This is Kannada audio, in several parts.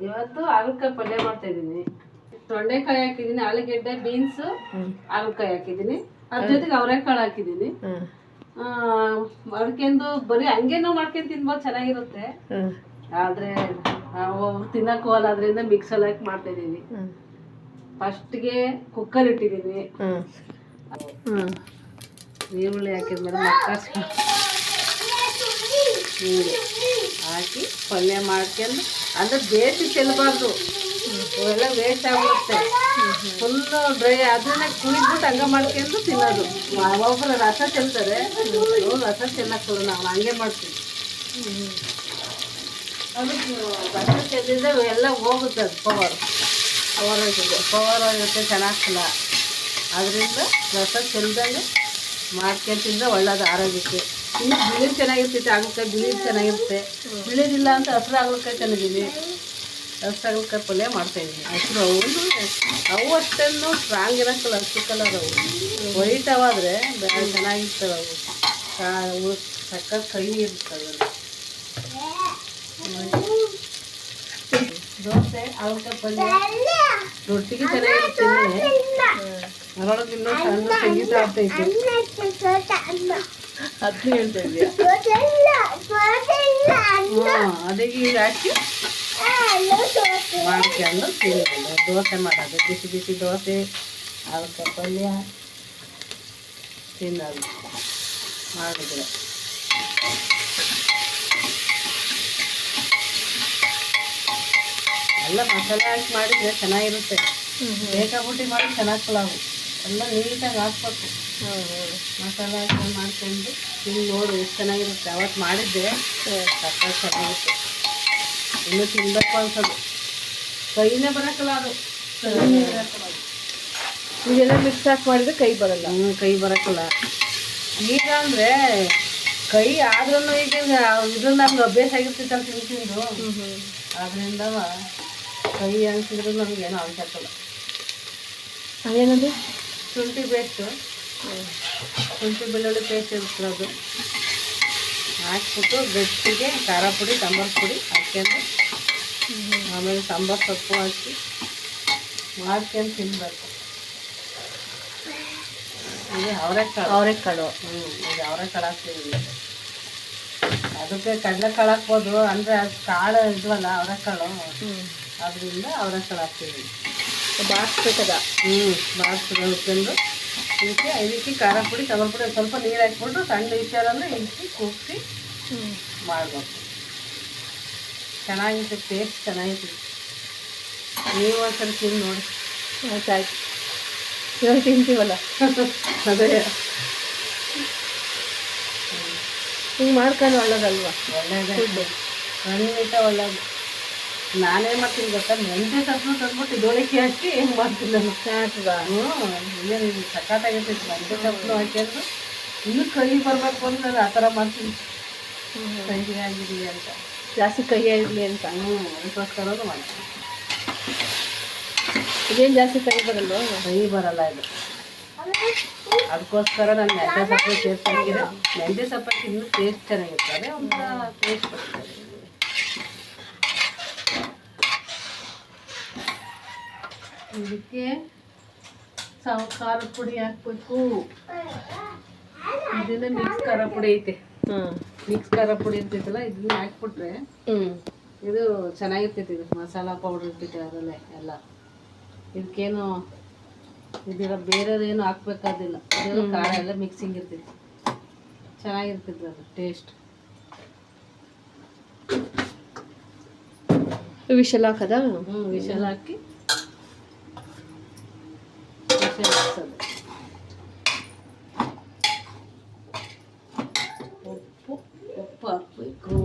ಇವತ್ತು ಹಾಗಲಕಾಯಿ ಪಲ್ಯ ಮಾಡ್ತಾ ಇದ್ದೀನಿ. ತೊಂಡೆಕಾಯಿ ಹಾಕಿದ್ದೀನಿ, ಆಲೂಗೆಡ್ಡೆ, ಬೀನ್ಸ್, ಹಾಗಲಕಾಯಿ ಹಾಕಿದ್ದೀನಿ. ಅದ್ರ ಜೊತೆಗೆ ಅವರೆಕಾಳು ಹಾಕಿದ್ದೀನಿ. ಮಾಡ್ಕೊಂಡು ಬರೀ ಹಂಗೇನೋ ಮಾಡ್ಕೊಂಡು ತಿನ್ಬೋದು, ಚೆನ್ನಾಗಿರುತ್ತೆ. ಆದ್ರೆ ತಿನ್ನಕ್ಕೂ ಅಲ್ಲ, ಅದರಿಂದ ಮಿಕ್ಸಲ್ಲಿ ಹಾಕಿ ಮಾಡ್ತಾ ಇದ್ದೀನಿ. ಫಸ್ಟ್ಗೆ ಕುಕ್ಕರ್ ಇಟ್ಟಿದ್ದೀನಿ. ಈರುಳ್ಳಿ ಹಾಕಿದ್ಮೇಲೆ ಹಾಕಿ ಪಲ್ಯ ಮಾಡ್ಕೊಂಡು, ಅಂದ್ರೆ ಬೇಯಿಸಿ ಚೆಲ್ಲಬಾರ್ದು, ಅವೆಲ್ಲ ವೇಸ್ಟ್ ಆಗುತ್ತೆ. ಫುಲ್ಲು ಡ್ರೈ ಅದನ್ನ ಕುಯ್ದ್ಬಿಟ್ಟು ಹಂಗೆ ಮಾಡ್ಕೊಂಡು ತಿನ್ನೋದು. ಒಬ್ಬೊಬ್ಬರು ರಸ ಚೆಲ್ತಾರೆ, ರಸ ಚೆಲ್ಲಕ್ಕೆ ನಾವು ಹಂಗೆ ಮಾಡ್ತೀವಿ. ಅದಕ್ಕೆ ರಸ ಚೆಲ್ಲಿದ್ರೆ ಎಲ್ಲ ಹೋಗುತ್ತೆ, ಅದು ಪವರ್ ಇರುತ್ತೆ, ಚೆನ್ನಾಗಿಲ್ಲ. ಅದರಿಂದ ರಸ ಚೆಲ್ದಂಗೆ ಮಾಡ್ಕೊಂಡು ತಿಂದರೆ ಒಳ್ಳೇದು ಆರೋಗ್ಯಕ್ಕೆ. ಇನ್ನು ಬಿಳಿ ಚೆನ್ನಾಗಿರ್ತೈತೆ, ಹಾಗಲಕಾಯಿ ಬಿಳಿ ಚೆನ್ನಾಗಿರುತ್ತೆ. ಬಿಳಿದಿಲ್ಲ ಅಂತ ಹಸಿರು ಹಾಗಲಕಾಯಿ ತಂದಿದ್ದೀನಿ. ಹಸಿರು ಹಾಗಲಕಾಯಿ ಪಲ್ಯ ಮಾಡ್ತಾಯಿದ್ದೀನಿ. ಹಸಿರು ಅವು ಅಷ್ಟೇನು ಸ್ಟ್ರಾಂಗ್ ಇರೋಕ್ಕಲ್ಲ, ಹಸಿರು ಕಲರ್ ಅವು ವೈಟ್ ಅವಾದರೆ ಚೆನ್ನಾಗಿರ್ತವೆ. ಅವು ಸಕ್ಕ ಕೈ ಇರ್ತವೆ. ದೋಸೆ ಹಾಗಲಕಾಯಿ ಪಲ್ಯ ರೊಟ್ಟಿಗೆ ಚೆನ್ನಾಗಿರುತ್ತೆ. ಅದರೊಳಗೆ ಇನ್ನೂ ಸಣ್ಣ ಸಂಗೀತ ಆಗ್ತೈತೆ, ಅದನ್ನ ಹೇಳ್ತಾ ಇದೆಯಾ? ಅದಕ್ಕೆ ಈಗ ಹಾಕಿ ಮಾಡ್ಕೊಂಡು ತಿನ್ನೋದು. ದೋಸೆ ಮಾಡೋದು, ಬಿಸಿ ಬಿಸಿ ದೋಸೆ ಹಾಗಲಕಾಯಿ ಪಲ್ಯ ತಿನ್ನೋದು ಮಾಡಿದ್ರೆ ಎಲ್ಲ ಮಸಾಲೆ ಹಾಕಿ ಮಾಡಿದರೆ ಚೆನ್ನಾಗಿರುತ್ತೆ. ಬೇಕಾಬಿಟ್ಟು ಮಾಡಿ ಚೆನ್ನಾಗಿ ಪಲಾವು ಎಲ್ಲ ನೀಟಾಗಿ ಹಾಕ್ಬೇಕು. ಮಸಾಲೆ ಹಾಕಿ ಮಾಡ್ಕೊಂಡು ತಿಂದು ನೋಡು ಎಷ್ಟು ಚೆನ್ನಾಗಿರುತ್ತೆ. ಅವತ್ತು ಮಾಡಿದ್ದೆ ಸಕ್ಕ ಚೆನ್ನಾಗಿರುತ್ತೆ. ಇನ್ನೂ ತಿನ್ಬೇಕು ಅನ್ಸೋದು, ಕೈನೇ ಬರೋಕ್ಕಲ್ಲ ಅದು. ಇದೆಲ್ಲ ಮಿಕ್ಸ್ ಹಾಕಿ ಮಾಡಿದರೆ ಕೈ ಬರಲ್ಲ. ಕೈ ಬರೋಕ್ಕಲ್ಲ. ಈಗ ಅಂದರೆ ಕೈ ಆದ್ರೂ ಈಗ ಇದನ್ನ ನಮ್ಗೆ ಅಭ್ಯಾಸ ಆಗಿರ್ತೈತೆ ಅಂತ ತಿಂದು, ಅದರಿಂದ ಕೈ ಅನಿಸಿದ್ರು ನಮಗೇನೋ ಅನ್ಸಕ್ಕಲ್ಲ. ಅದೇನದು? ಶುಂಠಿ ಪೇಸ್ಟು, ಶುಂಠಿ ಬೆಳ್ಳುಳ್ಳಿ ಪೇಸ್ಟ್ ಇರ್ತದೆ, ಅದು ಹಾಕ್ಬಿಟ್ಟು ಗಟ್ಟಿಗೆ ಖಾರ ಪುಡಿ, ಸಾಂಬಾರು ಪುಡಿ ಹಾಕ್ಕೊಂಡು ಆಮೇಲೆ ಸಾಂಬಾರು ಸೊಪ್ಪು ಹಾಕಿ ಮಾಡ್ಕೊಂಡು ತಿನ್ಬೇಕು. ಇದು ಅವರೆಕಾಳು ಇದು ಅವರೆಕಾಳು ಹಾಕ್ತೀವಿ. ಅದಕ್ಕೆ ಕಡಲೆಕಾಳು ಹಾಕ್ಬೋದು, ಅಂದರೆ ಅದು ಕಾಳು ಇದ್ವಲ್ಲ ಅವರೆಕಾಳು, ಅದರಿಂದ ಅವರೆಕಾಳು ಹಾಕ್ತೀವಿ. ಬಾಡಿಸ್ಬೇಕದ. ಬಾಡಿಸ್ಕೊಂಡು ಇದಕ್ಕೆ ಖಾರ ಪುಡಿ, ಸಾಂಬಾರು ಪುಡಿ, ಸ್ವಲ್ಪ ನೀರು ಹಾಕ್ಬಿಟ್ಟು ಸಣ್ಣ ವಿಚಾರನ್ನು ಇಕ್ಕಿ ಕುಗ್ಸಿ ಮಾಡಬೇಕು. ಚೆನ್ನಾಗಿರುತ್ತೆ, ಟೇಸ್ಟ್ ಚೆನ್ನಾಗಿರುತ್ತೆ. ನೀವು ಒಂದ್ಸಲ ತಿಂದು ನೋಡಿ. ಆಯ್ತು, ಇವಾಗ ತಿಂತೀವಲ್ಲ ಅದೇ ಹಿಂಗೆ ಮಾಡ್ಕೊಂಡು ಒಳ್ಳೇದಲ್ವ? ಒಳ್ಳೇದು, ಖಂಡಿತ ಒಳ್ಳೇದು. ನಾನೇನು ಮಾಡ್ತೀನಿ ಗೊತ್ತಾ, ಮೆಂತ್ಯ ಸೊಪ್ಪು ತಂದ್ಬಿಟ್ಟು ಇದೊಳಕ್ಕೆ ಹಾಕಿ ಹೆಂಗೆ ಮಾಡ್ತೀನಿ ನಾನು. ಏನು ಸಖತ್ತಾಗಿರ್ತೈತಿ. ಮೆಂತ್ಯ ಸೊಪ್ಪು ಹಾಕ್ಕೊಂಡು ಇನ್ನೂ ಕೈ ಬರಬೇಕು ಅಂತ ನಾನು ಆ ಥರ ಮಾಡ್ತೀನಿ, ಕೈ ಆಗಿರಲಿ ಅಂತ, ಜಾಸ್ತಿ ಕೈ ಇರಲಿ ಅಂತ. ಅದಕ್ಕೋಸ್ಕರ ಮಾಡ್ತೀನಿ. ಇದೇನು ಜಾಸ್ತಿ ಕೈ ಬರಲ್ವ? ಕೈ ಬರಲ್ಲ ಇದು, ಅದಕ್ಕೋಸ್ಕರ ನಾನು ಮೆಂತ್ಯ ಸೊಪ್ಪು ಸೇರ್ಸಂಗಿದೆ. ಮೆಂತ್ಯ ಸೊಪ್ಪಕ್ಕೆ ಇನ್ನೂ ಟೇಸ್ಟ್ ಚೆನ್ನಾಗಿರ್ತದೆ, ಒಂದು ಟೇಸ್ಟ್ ಬರ್ತದೆ. ಇದಕ್ಕೆ ಖಾರ ಪುಡಿ ಹಾಕ್ಬೇಕು. ಇದನ್ನ ಮಿಕ್ಸ್ ಖಾರ ಪುಡಿ ಐತೆ, ಮಿಕ್ಸ್ ಖಾರ ಪುಡಿ ಇರ್ತೈತಲ್ಲ, ಇದನ್ನ ಹಾಕ್ಬಿಟ್ರೆ ಇದು ಚೆನ್ನಾಗಿರ್ತೈತಿ. ಇದು ಮಸಾಲ ಪೌಡ್ರ್ ಇರ್ತೈತೆ ಅದರಲ್ಲೇ ಎಲ್ಲ. ಇದಕ್ಕೇನು ಇದಿರ ಬೇರೆದೇನು ಹಾಕ್ಬೇಕಾದಿಲ್ಲ, ಇದೆಲ್ಲ ಖಾರ ಎಲ್ಲ ಮಿಕ್ಸಿಂಗ್ ಇರ್ತೈತಿ, ಚೆನ್ನಾಗಿರ್ತೈತಿ ಅದು ಟೇಸ್ಟ್. ವಿಷಲ್ ಹಾಕದ? ವಿಷಲ್ ಹಾಕಿ ಉಪ್ಪು ಹಾಕ್ಬೇಕು,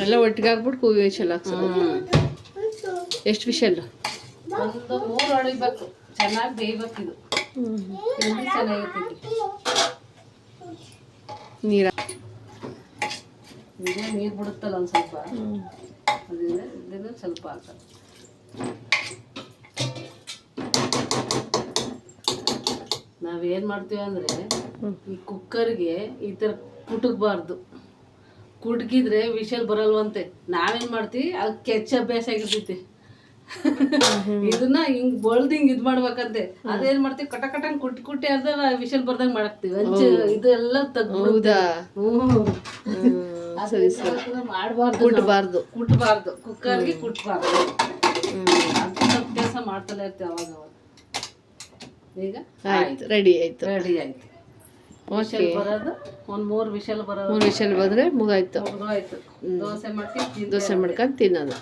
ಎಲ್ಲ ಒಟ್ಟಿಗೆ ಹಾಕ್ಬಿಟ್ಟು ವಿಷಲ್ ಹಾಕ್ಸೋದು. ಎಷ್ಟು ವಿಷಲ್? ಒಂದು 3 ಹೊಡಿಬೇಕು, ಚೆನ್ನಾಗಿ ಬೇಯ್ಬೇಕು. ಇದು ಚೆನ್ನಾಗಿರ್ತೈತಿ. ನೀರು ಬಿಡುತ್ತಲ್ಲ ಒಂದು ಸ್ವಲ್ಪ, ಅದರಿಂದ ಇದನ್ನು ಸ್ವಲ್ಪ ಹಾಕೋದು. ನಾವೇನು ಮಾಡ್ತೀವಿ ಅಂದರೆ, ಈ ಕುಕ್ಕರ್ಗೆ ಈ ಥರ ಕುಟುಕಬಾರ್ದು. ಕುಡ್ಕಿದ್ರೆ ವಿಷಲ್ ಬರಲ್ವಂತೆ. ನಾವೇನ್ ಮಾಡ್ತೀವಿ ಅದು ಕೆಚ್ಚ ಅಭ್ಯಾಸ ಆಗಿರ್ತೈತಿ. ಇದನ್ನ ಹಿಂಗ್ ಬಳ್ದು ಹಿಂಗ್ ಇದ್ ಮಾಡ್ಬೇಕಂತೆ. ಅದೇನ್ ಮಾಡ್ತೀವಿ ಕಟ ಕಟಂಗ್ ಕುಟ್ಟಿ ಅದ ವಿಷಲ್ ಬರ್ದಂಗ್ ಮಾಡಾಕ್ತಿವಿ. ಹಂಚು ಇದು ಎಲ್ಲ ಹೌದಾ? ಸರಿ ಮಾಡ್ಬಾರ್ದು, ಕುಟ್ಬಾರ್ದು, ಕುಕ್ಕರ್ಗೆ ಕುಟ್ಬಾರ್ದು. ಅಂತ ಕೆಲಸ ಮಾಡ್ತಲೇ ಇರ್ತೀವಿ ಅವಾಗ. ಈಗ ಆಯ್ತು, ರೆಡಿ ಆಯ್ತು. ವಿಷಲ್ ಬರೋದು ಒಂದ್ 3 ವಿಷಲ್ ಬರೋದು. 3 ವಿಷಲ್ ಬಂದ್ರೆ ಮುಗಾಯ್ತು. ದೋಸೆ ಮಾಡ್ಕೊಂಡು ದೋಸೆ ಮಾಡ್ಕೊಂಡು ತಿನ್ನೋದು.